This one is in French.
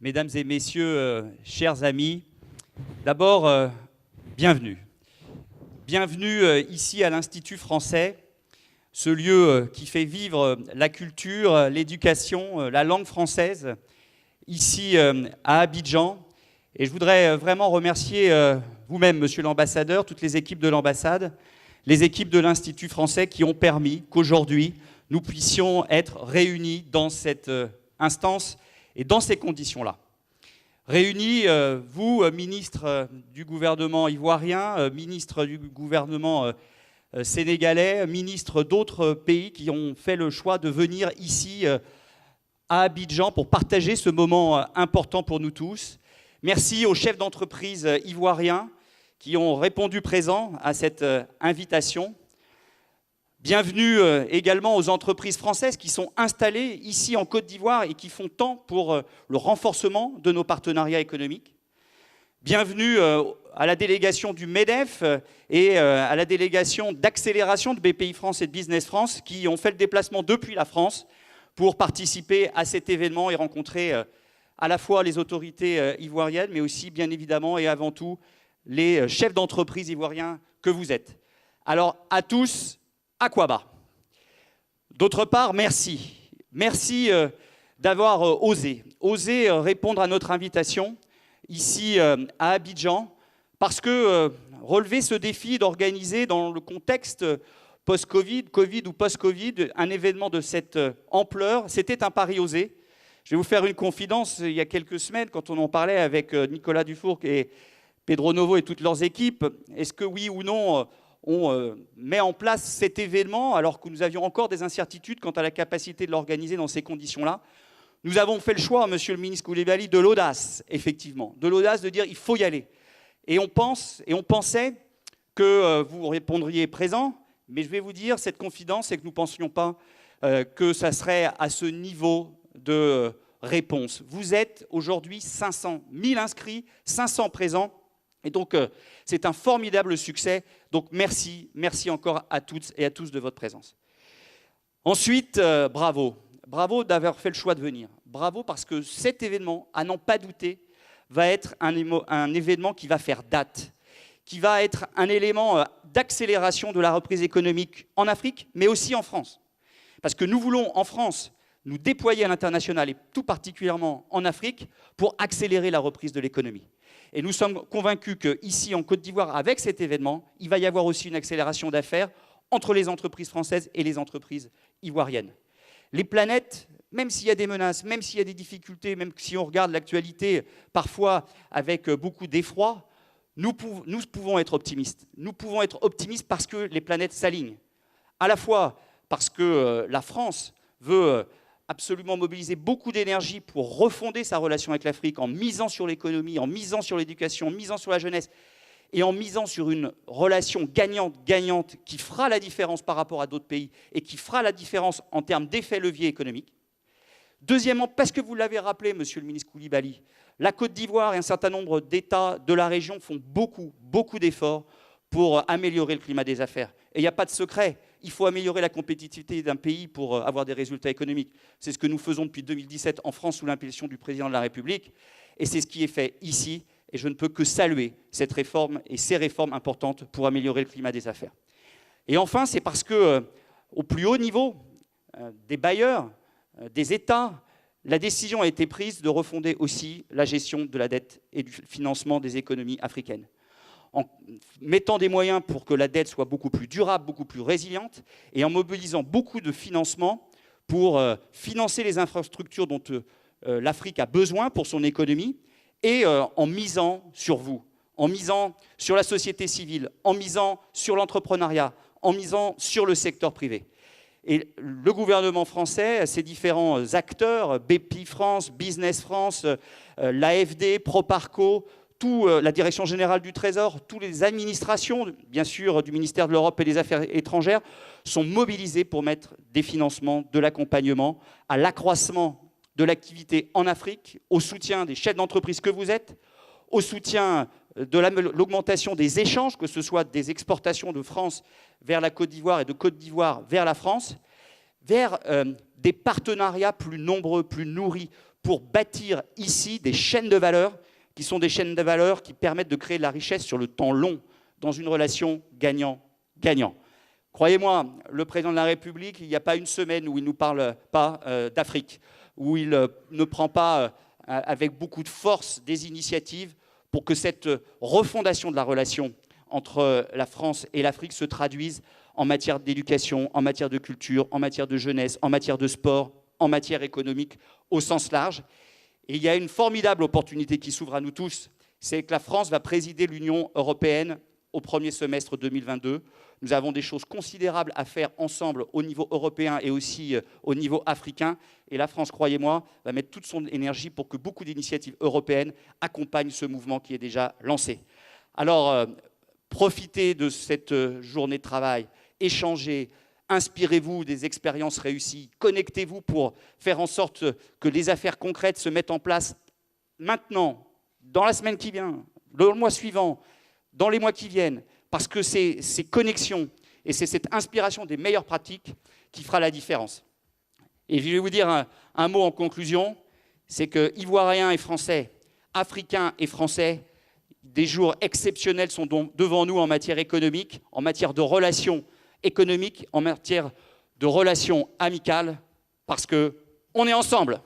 Mesdames et messieurs, chers amis, d'abord, bienvenue. Bienvenue ici à l'Institut français, ce lieu qui fait vivre la culture, l'éducation, la langue française, ici à Abidjan. Et je voudrais vraiment remercier vous-même, monsieur l'ambassadeur, toutes les équipes de l'ambassade, les équipes de l'Institut français qui ont permis qu'aujourd'hui, nous puissions être réunis dans cette instance et dans ces conditions-là. Réunis, vous, ministre du gouvernement ivoirien, ministre du gouvernement sénégalais, ministre d'autres pays qui ont fait le choix de venir ici à Abidjan pour partager ce moment important pour nous tous. Merci aux chefs d'entreprise ivoiriens qui ont répondu présent à cette invitation. Bienvenue également aux entreprises françaises qui sont installées ici en Côte d'Ivoire et qui font tant pour le renforcement de nos partenariats économiques. Bienvenue à la délégation du MEDEF et à la délégation d'accélération de BPI France et de Business France qui ont fait le déplacement depuis la France pour participer à cet événement et rencontrer à la fois les autorités ivoiriennes, mais aussi bien évidemment et avant tout les chefs d'entreprise ivoiriens que vous êtes. Alors à tous, Akwaba. D'autre part, merci. Merci d'avoir osé répondre à notre invitation ici à Abidjan, parce que relever ce défi d'organiser dans le contexte post-Covid, Covid ou post-Covid, un événement de cette ampleur, c'était un pari osé. Je vais vous faire une confidence, il y a quelques semaines, quand on en parlait avec Nicolas Dufourcq et Pedro Novo et toutes leurs équipes, est-ce que oui ou non, on met en place cet événement alors que nous avions encore des incertitudes quant à la capacité de l'organiser dans ces conditions-là. Nous avons fait le choix, monsieur le ministre Coulibaly, de l'audace, effectivement, de l'audace de dire il faut y aller. Et on pensait que vous répondriez présent, mais je vais vous dire, cette confidence, c'est que nous ne pensions pas que ça serait à ce niveau de réponse. Vous êtes aujourd'hui 500 000 inscrits, 500 présents. Et donc, c'est un formidable succès. Donc, merci encore à toutes et à tous de votre présence. Ensuite, bravo. Bravo d'avoir fait le choix de venir. Bravo parce que cet événement, à n'en pas douter, va être un événement qui va faire date, qui va être un élément d'accélération de la reprise économique en Afrique, mais aussi en France. Parce que nous voulons, en France, nous déployer à l'international et tout particulièrement en Afrique pour accélérer la reprise de l'économie. Et nous sommes convaincus qu'ici, en Côte d'Ivoire, avec cet événement, il va y avoir aussi une accélération d'affaires entre les entreprises françaises et les entreprises ivoiriennes. Les planètes, même s'il y a des menaces, même s'il y a des difficultés, même si on regarde l'actualité parfois avec beaucoup d'effroi, nous pouvons être optimistes. Nous pouvons être optimistes parce que les planètes s'alignent. À la fois parce que la France veut absolument mobiliser beaucoup d'énergie pour refonder sa relation avec l'Afrique en misant sur l'économie, en misant sur l'éducation, en misant sur la jeunesse et en misant sur une relation gagnante-gagnante qui fera la différence par rapport à d'autres pays et qui fera la différence en termes d'effet levier économique. Deuxièmement, parce que vous l'avez rappelé, monsieur le ministre Coulibaly, la Côte d'Ivoire et un certain nombre d'États de la région font beaucoup d'efforts pour améliorer le climat des affaires. Et il n'y a pas de secret, il faut améliorer la compétitivité d'un pays pour avoir des résultats économiques. C'est ce que nous faisons depuis 2017 en France sous l'impulsion du président de la République. Et c'est ce qui est fait ici. Et je ne peux que saluer cette réforme et ces réformes importantes pour améliorer le climat des affaires. Et enfin, c'est parce qu'au plus haut niveau des bailleurs, des États, la décision a été prise de refonder aussi la gestion de la dette et du financement des économies africaines, en mettant des moyens pour que la dette soit beaucoup plus durable, beaucoup plus résiliente, et en mobilisant beaucoup de financements pour financer les infrastructures dont l'Afrique a besoin pour son économie, et en misant sur vous, en misant sur la société civile, en misant sur l'entrepreneuriat, en misant sur le secteur privé. Et le gouvernement français, ses différents acteurs, BPI France, Business France, l'AFD, Proparco, la Direction générale du Trésor, toutes les administrations, bien sûr, du ministère de l'Europe et des Affaires étrangères, sont mobilisées pour mettre des financements, de l'accompagnement, à l'accroissement de l'activité en Afrique, au soutien des chefs d'entreprise que vous êtes, au soutien de l'augmentation des échanges, que ce soit des exportations de France vers la Côte d'Ivoire et de Côte d'Ivoire vers la France, vers des partenariats plus nombreux, plus nourris, pour bâtir ici des chaînes de valeur qui sont des chaînes de valeur qui permettent de créer de la richesse sur le temps long dans une relation gagnant-gagnant. Croyez-moi, le président de la République, il n'y a pas une semaine où il ne nous parle pas d'Afrique, où il ne prend pas avec beaucoup de force des initiatives pour que cette refondation de la relation entre la France et l'Afrique se traduise en matière d'éducation, en matière de culture, en matière de jeunesse, en matière de sport, en matière économique au sens large. Et il y a une formidable opportunité qui s'ouvre à nous tous, c'est que la France va présider l'Union européenne au premier semestre 2022. Nous avons des choses considérables à faire ensemble au niveau européen et aussi au niveau africain. Et la France, croyez-moi, va mettre toute son énergie pour que beaucoup d'initiatives européennes accompagnent ce mouvement qui est déjà lancé. Alors, profitez de cette journée de travail, échangez, inspirez-vous des expériences réussies, connectez-vous pour faire en sorte que les affaires concrètes se mettent en place maintenant, dans la semaine qui vient, le mois suivant, dans les mois qui viennent, parce que c'est ces connexions et c'est cette inspiration des meilleures pratiques qui fera la différence. Et je vais vous dire un mot en conclusion, c'est que Ivoiriens et Français, Africains et Français, des jours exceptionnels sont donc devant nous en matière économique, en matière de relations économiques, en matière de relations amicales, parce qu'on est ensemble.